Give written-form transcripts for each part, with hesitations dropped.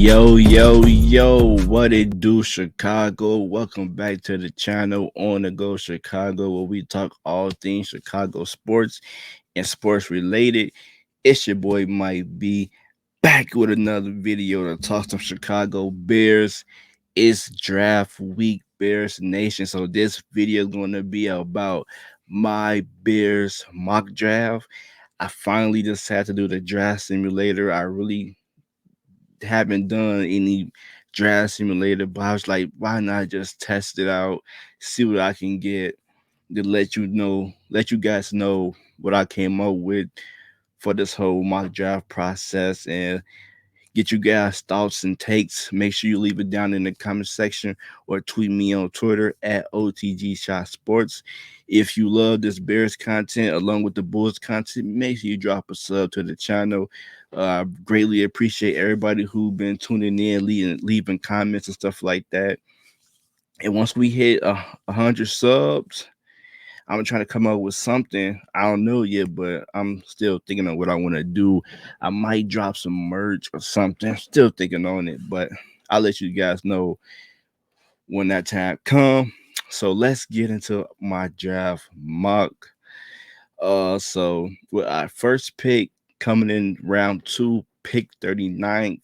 Yo, what it do, Chicago? Welcome back to the channel On the Go Chicago, where we talk all things Chicago sports and sports related. It's your boy Mike B back with another video to talk some Chicago Bears. It's draft week, Bears Nation. So this video is going to be about my Bears mock draft. I finally decided to do the draft simulator. I really haven't done any draft simulator, but I was like, why not just test it out, see what I can get to let you guys know what I came up with for this whole mock draft process and get you guys thoughts and takes. Make sure you leave it down in the comment section or tweet me on Twitter at OTG Shot Sports. If you love this Bears content along with the Bulls content, make sure you drop a sub to the channel. I greatly appreciate everybody who been tuning in, leaving comments and stuff like that. And once we hit 100 subs, I'm trying to come up with something. I don't know yet, but I'm still thinking of what I want to do. I might drop some merch or something. Still thinking on it, but I'll let you guys know when that time come. So let's get into my draft mock. So with our first pick coming in round two, pick 39th,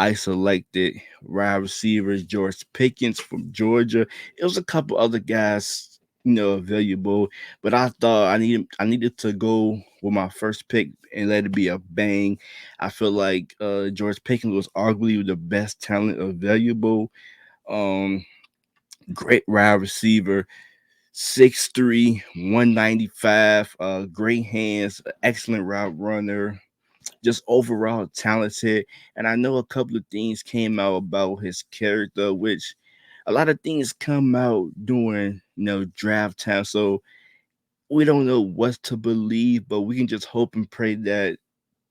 I selected wide receivers George Pickens from Georgia. It was a couple other guys, available, but I thought I needed to go with my first pick and let it be a bang. I feel like George Pickens was arguably the best talent available. Um, Great wide receiver, 6'3", 195, great hands, excellent route runner, just overall talented. And I know a couple of things came out about his character, which a lot of things come out during draft time. So we don't know what to believe, but we can just hope and pray that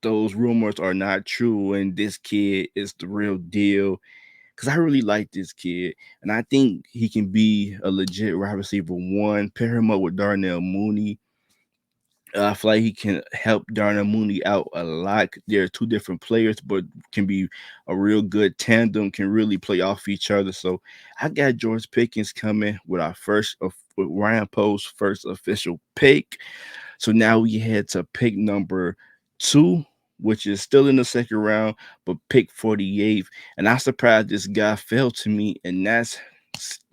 those rumors are not true and this kid is the real deal. Because I really like this kid, and I think he can be a legit wide receiver one. Pair him up with Darnell Mooney. I feel like he can help Darnell Mooney out a lot. They're two different players, but can be a real good tandem. Can really play off each other. So I got George Pickens coming with our with Ryan Poe's first official pick. So now we head to pick number two, which is still in the second round, but pick 48th. And I'm surprised this guy fell to me, and that's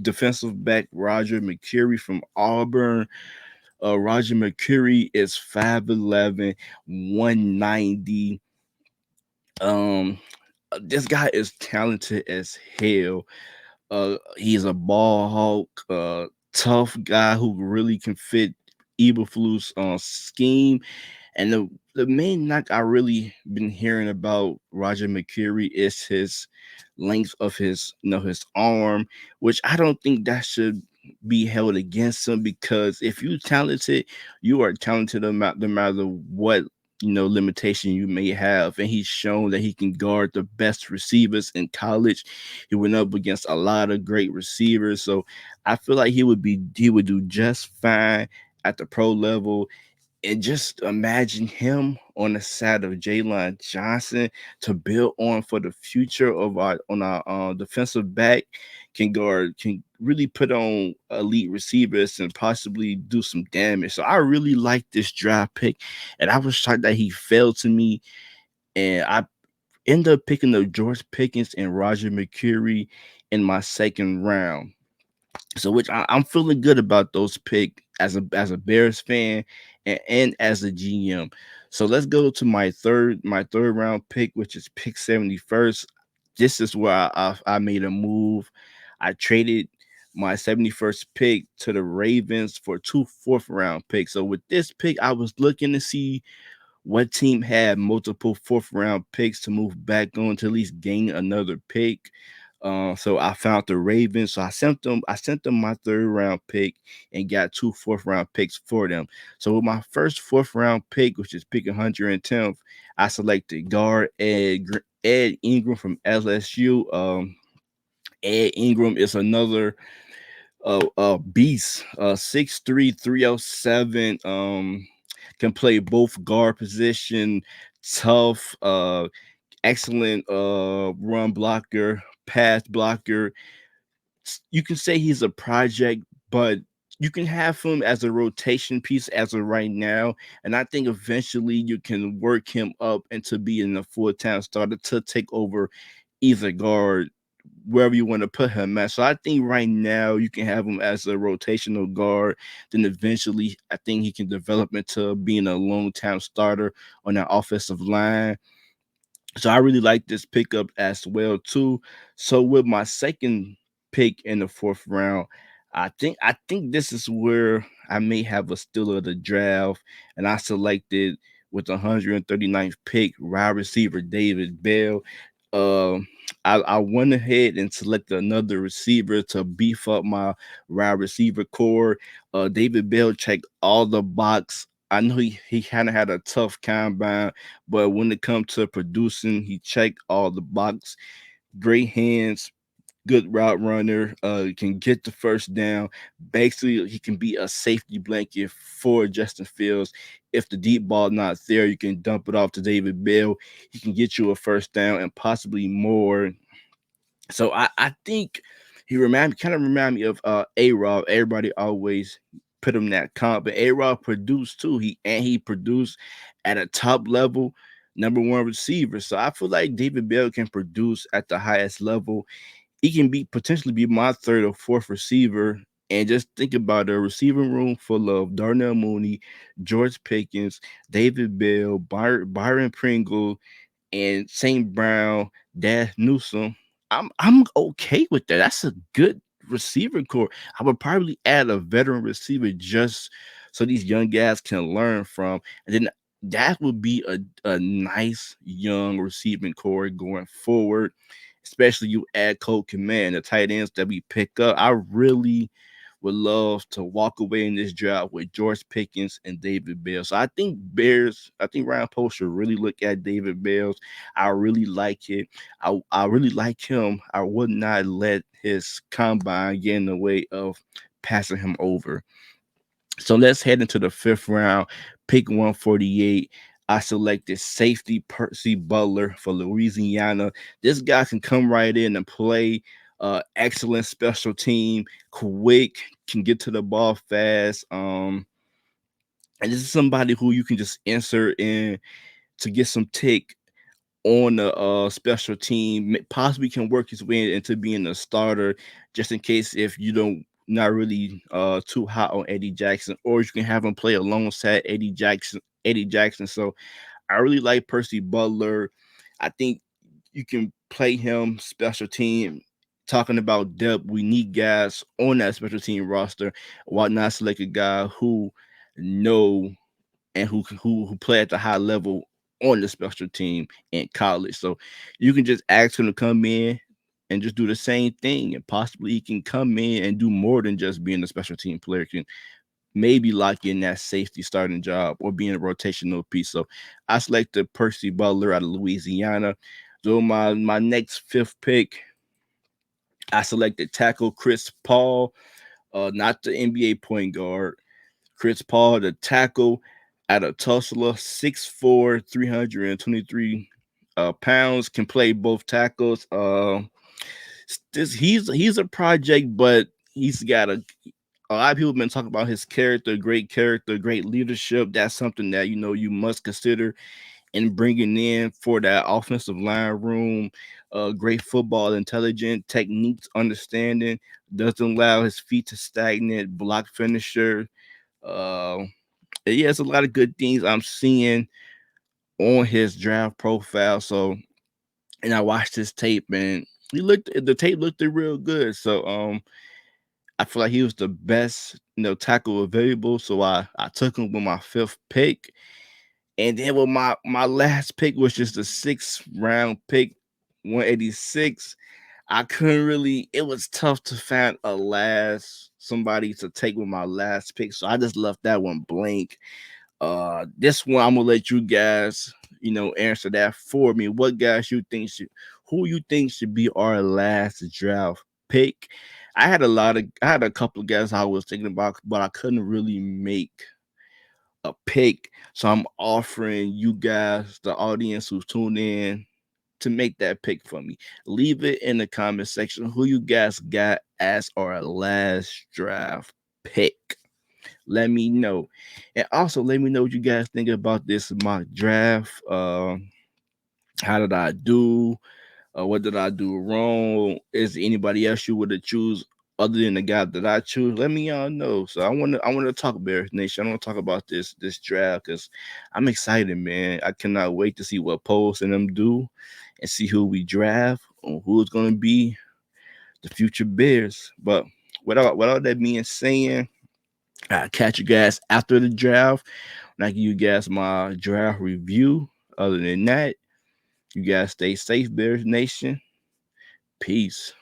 defensive back Roger McCreary from Auburn. Roger McCreary is 5'11", 190. Um, this guy is talented as hell. He's a ball hawk, tough guy who really can fit Eberflus scheme. And the main knock I really been hearing about Roger McCreary is his length of his arm, which I don't think that should be held against him, because if you talented, you are talented no matter what limitation you may have. And he's shown that he can guard the best receivers in college. He went up against a lot of great receivers, so I feel like he would do just fine at the pro level. And just imagine him on the side of Jalen Johnson to build on for the future of our defensive back. Can really put on elite receivers and possibly do some damage. So I really like this draft pick, and I was shocked that he fell to me. And I ended up picking the George Pickens and Roger McCreary in my second round. So which I'm feeling good about those pick as a Bears fan and as a GM. So let's go to my third round pick, which is pick 71st. This is where I made a move. I traded my 71st pick to the Ravens for two fourth round picks. So with this pick, I was looking to see what team had multiple fourth round picks to move back on to at least gain another pick. So I found the Ravens. So I sent them my third round pick and got two fourth round picks for them. So with my first fourth round pick, which is pick 110th, I selected guard Ed Ingram from LSU. Ed Ingram is another beast. 6'3", 307. Can play both guard position, tough. excellent run blocker, pass blocker. You can say he's a project, but you can have him as a rotation piece as of right now. And I think eventually you can work him up into being a full time starter to take over either guard, wherever you want to put him at. So I think right now you can have him as a rotational guard. Then eventually I think he can develop into being a long time starter on that offensive line. So I really like this pickup as well too. So with my second pick in the fourth round, I think this is where I may have a steal of the draft, and I selected with the 139th pick wide receiver David Bell. Um, I went ahead and selected another receiver to beef up my wide receiver core. David Bell checked all the box. I know he kind of had a tough combine, but when it comes to producing, he checked all the box. Great hands, good route runner, can get the first down. Basically, he can be a safety blanket for Justin Fields. If the deep ball not there, you can dump it off to David Bell. He can get you a first down and possibly more. So I think he kind of remind me of A-Rob. Everybody always put him in that comp, but A-Rob produced too. He produced at a top level, number one receiver. So I feel like David Bell can produce at the highest level. He can be potentially be my third or fourth receiver. And just think about a receiving room full of Darnell Mooney, George Pickens, David Bell, Byron Pringle, and St. Brown, Dad Newsom. I'm okay with that. That's a good receiver core. I would probably add a veteran receiver just so these young guys can learn from, and then that would be a nice young receiving core going forward. Especially you add Cole Command, the tight ends that we pick up. I really would love to walk away in this draft with George Pickens and David Bell. So I think Ryan Post should really look at David Bell's. I really like it. I really like him. I would not let his combine get in the way of passing him over. So let's head into the fifth round, pick 148. I selected safety Percy Butler for Louisiana. This guy can come right in and play. Excellent special team, quick, can get to the ball fast. And this is somebody who you can just insert in to get some tick on the special team, possibly can work his way into being a starter, just in case if you don't not really too hot on Eddie Jackson, or you can have him play alongside Eddie Jackson. Eddie Jackson. So I really like Percy Butler. I think you can play him special team. Talking about depth, we need guys on that special team roster. Why not select a guy who know and who play at the high level on the special team in college. So you can just ask him to come in and just do the same thing, and possibly he can come in and do more than just being a special team player. Can maybe lock in that safety starting job or being a rotational piece. So I selected Percy Butler out of Louisiana. So my next fifth pick, I selected tackle Chris Paul, not the NBA point guard. Chris Paul, the tackle out of Tulsa, 6'4", 323 pounds, can play both tackles. He's a project, but he's got a lot of people have been talking about his character, great leadership. That's something that you must consider in bringing in for that offensive line room. Great football intelligence, techniques, understanding, doesn't allow his feet to stagnate, block finisher. Uh, he has a lot of good things I'm seeing on his draft profile. So, and I watched his tape, and the tape looked real good. So, I feel like he was the best, tackle available. So I took him with my fifth pick. And then with my last pick, which is the sixth round pick, 186. I couldn't really, it was tough to find somebody to take with my last pick. So I just left that one blank. This one I'm gonna let you guys, answer that for me. What guys who you think should be our last draft pick? I had a couple of guys I was thinking about, but I couldn't really make a pick. So I'm offering you guys, the audience who's tuned in, to make that pick for me. Leave it in the comment section who you guys got as our last draft pick. Let me know. And also let me know what you guys think about this mock draft. How did I do? What did I do wrong? Is there anybody else you would have choose other than the guy that I choose? Let me y'all know. So I want to talk Bears Nation. I want to talk about this draft because I'm excited, man. I cannot wait to see what Post and them do and see who we draft or who's gonna be the future Bears. But without that being saying, I'll catch you guys after the draft. And I give you guys my draft review. Other than that, you guys stay safe, Bears Nation. Peace.